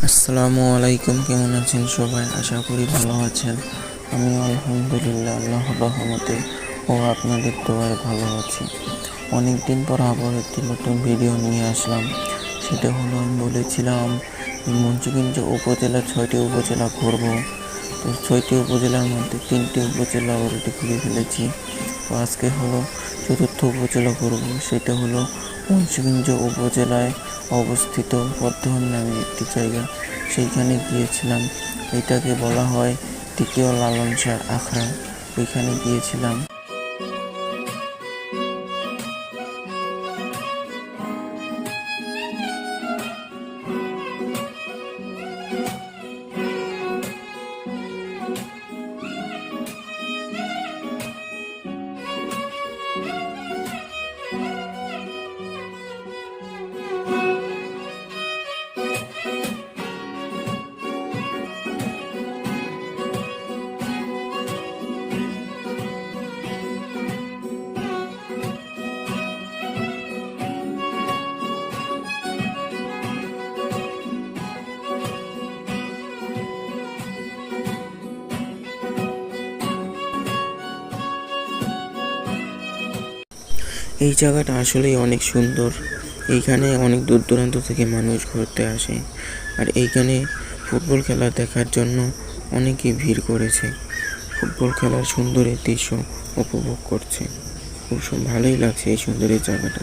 আসসালামু আলাইকুম, কেমন আছেন সবাই? আশা করি ভালো আছেন। আমি আলহামদুলিল্লাহ আল্লাহর রহমতে ও আপনাদের দোয়ায় ভালো আছি। অনেক দিন পর আবার একটি নতুন ভিডিও নিয়ে আসলাম। সেটা হলো, আমি বলেছিলাম মুন্সিগঞ্জ উপজেলা 6টি উপজেলা ঘুরব। তো 6টি উপজেলার মধ্যে 3টি উপজেলা অলরেডি ঘুরে ফেলেছি। তো আজকে হলো 4র্থ উপজেলা ঘুরব। সেটা হলো মুন্সিগঞ্জ উপজেলায় অবস্থিত বর্ধমান নামে একটি জায়গা। সেইখানে গিয়েছিলাম। এটাকে বলা হয় দ্বিতীয় লালন শাহ আখড়া। ওইখানে গিয়েছিলাম। এই জায়গাটা আসলেই অনেক সুন্দর। এইখানে অনেক দূর দূরান্ত থেকে মানুষ ঘুরতে আসে, আর এইখানে ফুটবল খেলা দেখার জন্য অনেকেই ভিড় করেছে। ফুটবল খেলার সুন্দর এই দৃশ্য উপভোগ করছে। খুব ভালোই লাগছে এই সুন্দর এই জায়গাটা।